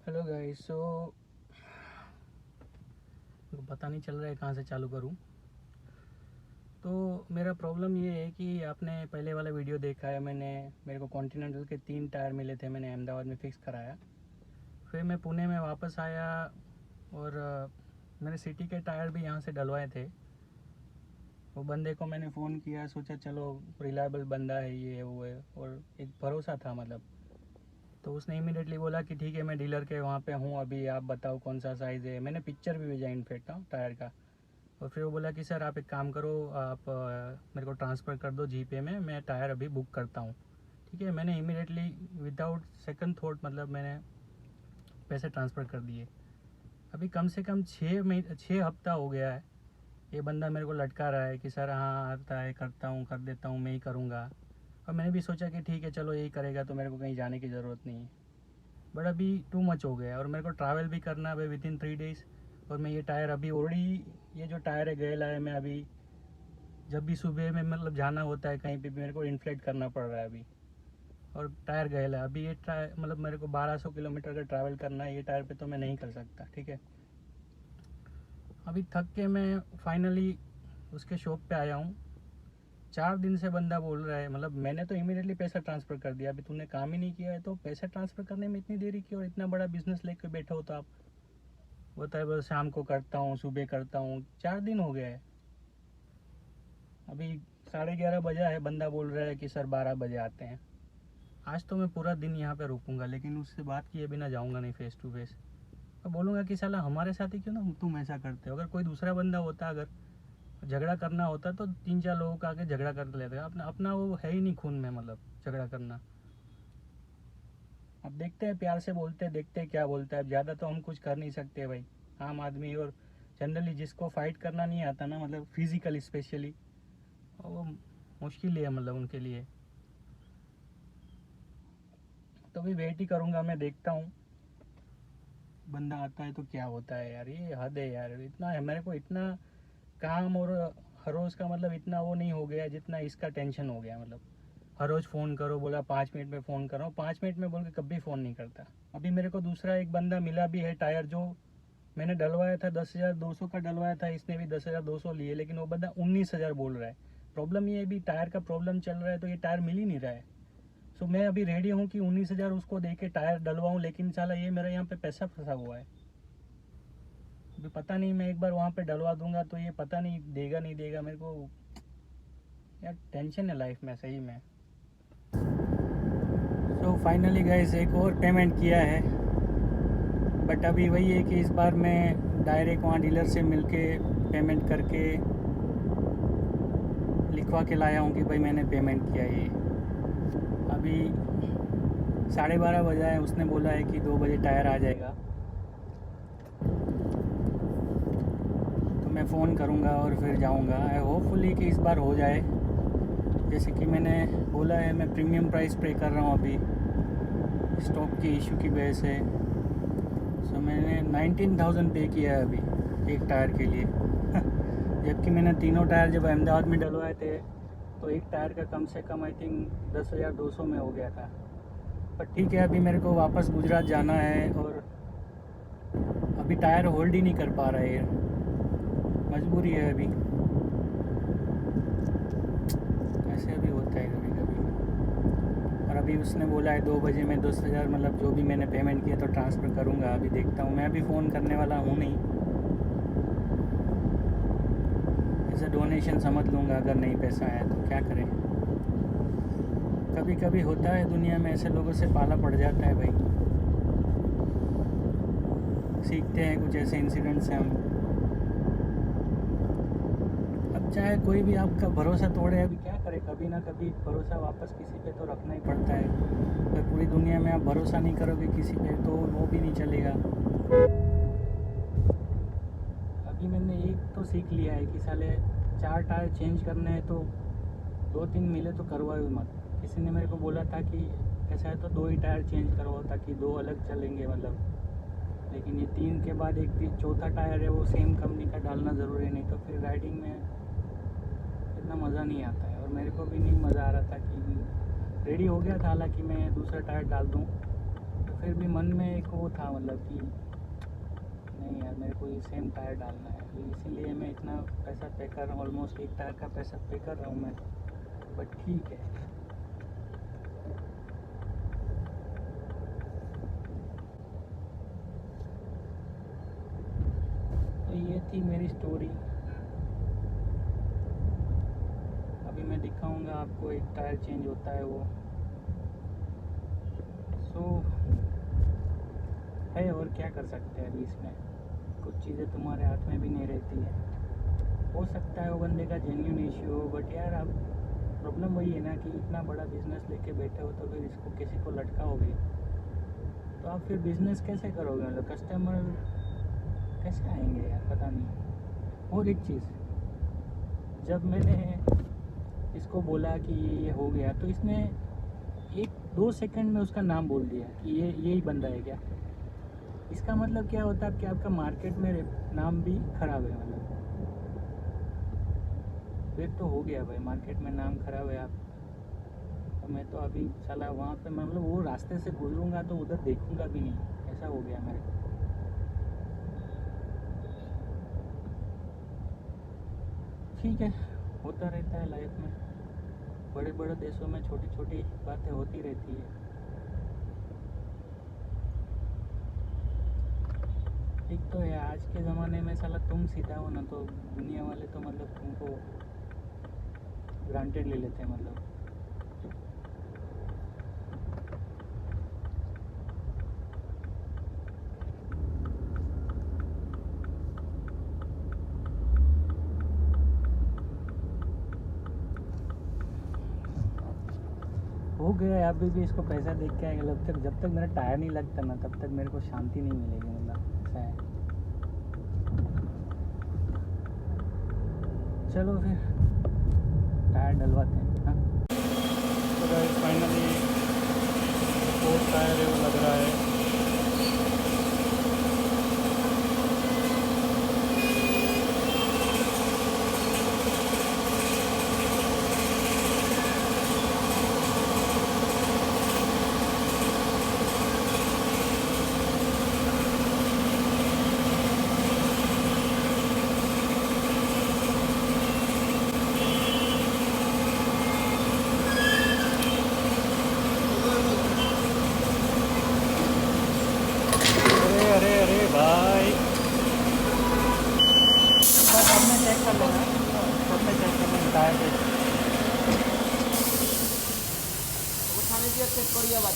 Hello guys. पता नहीं चल रहा है कहाँ से चालू करूँ। तो मेरा प्रॉब्लम ये है कि आपने पहले वाला वीडियो देखा है, मेरे को कॉन्टिनेंटल के 3 टायर मिले थे, मैंने अहमदाबाद में फ़िक्स कराया। फिर मैं पुणे में वापस आया और मैंने सिटी के टायर भी यहाँ से डलवाए थे। वो बंदे को मैंने फ़ोन किया, सोचा चलो रिलायबल बंदा है, ये है वो है, और एक भरोसा था मतलब। तो उसने इमीडिएटली बोला कि ठीक है, मैं डीलर के वहाँ पे हूँ अभी, आप बताओ कौन सा साइज़ है। मैंने पिक्चर भी भेजा इनफेक्ट टायर का। और फिर वो बोला कि सर आप एक काम करो, आप मेरे को ट्रांसफ़र कर दो जीपे में, मैं टायर अभी बुक करता हूँ। ठीक है, मैंने इमीडिएटली विदाउट सेकंड थॉट मतलब मैंने पैसे ट्रांसफ़र कर दिए। अभी कम से कम 6 हफ्ता हो गया है, ये बंदा मेरे को लटका रहा है कि सर हाँ आता है, करता हूँ, कर देता हूँ, मैं ही करूँगा। और मैंने भी सोचा कि ठीक है चलो यही करेगा तो मेरे को कहीं जाने की ज़रूरत नहीं है। बट अभी टू मच हो गया और मेरे को ट्रैवल भी करना है अभी विदिन 3 डेज़। और मैं ये टायर अभी ऑलरेडी, ये जो टायर है गैला है, मैं अभी जब भी सुबह में मतलब जाना होता है कहीं पे भी मेरे को इन्फ्लेट करना पड़ रहा है अभी। और टायर गैला है अभी, ये टायर मतलब मेरे को 1200 किलोमीटर का ट्रैवल करना है, ये टायर पे तो मैं नहीं कर सकता। ठीक है, अभी थक के मैं फाइनली उसके शॉप पे आया हूँ। 4 दिन से बंदा बोल रहा है, मतलब मैंने तो इमीडिएटली पैसा ट्रांसफ़र कर दिया। अभी तूने काम ही नहीं किया है तो पैसा ट्रांसफ़र करने में इतनी देरी क्यों? और इतना बड़ा बिजनेस लेके बैठे हो तो आप बोलता है बस शाम को करता हूँ, सुबह करता हूँ। 4 दिन हो गए हैं, अभी 11:30 बजा है, बंदा बोल रहा है कि सर 12 बजे आते हैं। आज तो मैं पूरा दिन यहाँ पे रुकूंगा, लेकिन उससे बात किए बिना जाऊँगा नहीं फेस टू फेस। और बोलूँगा कि साला हमारे साथ ही क्यों ना तुम ऐसा करते हो। अगर कोई दूसरा बंदा होता, अगर झगड़ा करना होता तो 3-4 लोगों का आगे झगड़ा कर लेते। अपना अपना वो है ही नहीं खून में, मतलब झगड़ा करना। अब देखते हैं, प्यार से बोलते हैं, देखते हैं क्या बोलता है। अब ज़्यादा तो हम कुछ कर नहीं सकते भाई, आम आदमी। और जनरली जिसको फाइट करना नहीं आता ना, मतलब फिज़िकली स्पेशली, वो मुश्किल ही है मतलब उनके लिए। तो भी वेट ही करूँगा, मैं देखता हूँ बंदा आता है तो क्या होता है। यार ये हद है यार, इतना है मेरे को, इतना काम और हर रोज़ का मतलब इतना वो नहीं हो गया जितना इसका टेंशन हो गया। मतलब हर रोज़ फ़ोन करो, बोला 5 मिनट में फ़ोन कर रहा हूँ, 5 मिनट में बोल के कभी फ़ोन नहीं करता। अभी मेरे को दूसरा एक बंदा मिला भी है, टायर जो मैंने डलवाया था 10,200 का डलवाया था, इसने भी 10,200 लिए, लेकिन वो बंदा 19,000 बोल रहा है। प्रॉब्लम ये है, भी टायर का प्रॉब्लम चल रहा है तो ये टायर मिल ही नहीं रहा है। सो मैं अभी रेडी हूँ कि 19,000 उसको दे के टायर डलवाऊँ, लेकिन साला ये मेरा यहाँ पे पैसा फंसा हुआ है। अभी पता नहीं, मैं एक बार वहाँ पे डलवा दूंगा तो ये पता नहीं देगा नहीं देगा मेरे को। यार टेंशन है लाइफ में सही में। सो फाइनली गाइस एक और पेमेंट किया है, बट अभी वही है कि इस बार मैं डायरेक्ट वहाँ डीलर से मिलके पेमेंट करके लिखवा के लाया हूँ कि भाई मैंने पेमेंट किया। ये अभी 12:30 बजा है, उसने बोला है कि 2 बजे टायर आ जाएगा, तो मैं फ़ोन करूँगा और फिर जाऊँगा। होपफुली कि इस बार हो जाए। जैसे कि मैंने बोला है, मैं प्रीमियम प्राइस पे कर रहा हूँ अभी स्टॉक की इशू की वजह से। सो मैंने 19,000 पे किया है अभी एक टायर के लिए जबकि मैंने तीनों टायर जब अहमदाबाद में डलवाए थे तो एक टायर का कम से कम आई थिंक 10,200 में हो गया था। पर ठीक है, अभी मेरे को वापस गुजरात जाना है और अभी टायर होल्ड ही नहीं कर पा रहा है, मजबूरी है अभी। ऐसे अभी होता है कभी कभी। और अभी उसने बोला है 2 बजे में 10,000 मतलब जो भी मैंने पेमेंट किया तो ट्रांसफ़र करूँगा। अभी देखता हूँ, मैं अभी फ़ोन करने वाला हूँ नहीं, ऐसे डोनेशन समझ लूँगा अगर नहीं पैसा आया तो क्या करें। कभी कभी होता है दुनिया में, ऐसे लोगों से पाला पड़ जाता है भाई। सीखते हैं कुछ ऐसे इंसिडेंट से हम। अब चाहे कोई भी आपका भरोसा तोड़े, अभी क्या करे, कभी ना कभी भरोसा वापस किसी पे तो रखना ही पड़ता है। अगर पूरी दुनिया में आप भरोसा नहीं करोगे किसी पे तो वो भी नहीं चलेगा। अभी मैंने एक तो सीख लिया है कि साले 4 टायर चेंज करने हैं तो 2-3 मिले तो करवाओ मत। किसी ने मेरे को बोला था कि ऐसा है तो 2 ही टायर चेंज करवाओ ताकि 2 अलग चलेंगे मतलब, लेकिन ये 3 के बाद एक चौथा टायर है वो सेम कंपनी का डालना ज़रूरी नहीं, तो फिर राइडिंग में इतना मज़ा नहीं आता है। और मेरे को भी नहीं मज़ा आ रहा था कि रेडी हो गया था हालांकि मैं दूसरा टायर डाल दूँ, फिर भी मन में एक वो था मतलब कि नहीं यार मेरे को ये सेम टायर डालना है, इसीलिए मैं इतना पैसा पे कर रहा हूँ, ऑलमोस्ट एक टायर का पैसा पे कर रहा हूँ मैं, बट ठीक है। तो ये थी मेरी स्टोरी। अभी मैं दिखाऊंगा आपको एक टायर चेंज होता है वो। सो है, और क्या कर सकते हैं अभी इसमें, कुछ चीज़ें तुम्हारे हाथ में भी नहीं रहती है। हो सकता है वो बंदे का जेन्युइन इश्यू हो, बट यार अब प्रॉब्लम वही है ना कि इतना बड़ा बिजनेस लेके बैठे हो तो फिर इसको किसी को लटकाओगे तो आप फिर बिजनेस कैसे करोगे, मतलब कस्टमर कैसे आएंगे यार, पता नहीं। और एक चीज़, जब मैंने इसको बोला कि ये हो गया तो इसने 1-2 सेकंड में उसका नाम बोल दिया कि ये यही बंदा है क्या। इसका मतलब क्या होता है कि आपका मार्केट में नाम भी खराब है, मतलब फिर तो हो गया भाई, मार्केट में नाम खराब है आप। तो मैं तो अभी साला वहाँ पे मतलब वो रास्ते से गुजरूंगा तो उधर देखूंगा भी नहीं, ऐसा हो गया मेरे को। ठीक है, होता रहता है लाइफ में, बड़े बड़े देशों में छोटी छोटी बातें होती रहती है। एक तो है आज के ज़माने में साला तुम सीधा हो ना तो दुनिया वाले तो मतलब तुमको ग्रांटेड ले लेते हैं, मतलब हो गया है। अभी भी इसको पैसा देख के आएंगे, जब तक मेरा टायर नहीं लगता ना तब तक मेरे को शांति नहीं मिलेगी, मतलब ऐसा है। चलो फिर टायर डलवाते हैं। हाँ, तो फाइनली फोर्थ टायर है वो लग रहा है। अरे अरे भाई, सब में चेक कर लेना, सब में चेक कर लेना टायर पे। चेक करिए बात